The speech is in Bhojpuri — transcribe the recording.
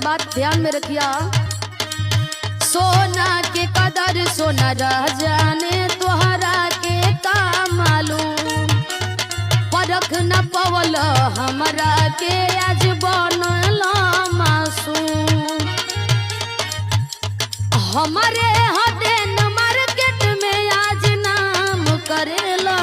बात ध्यान में रखिया। सोना के कदर सोना रह जाने तोहरा के का मालूम, परख न पवल हमरा के आज बनल मासूम। हमारे हडेन मार्केट में आज नाम करेला,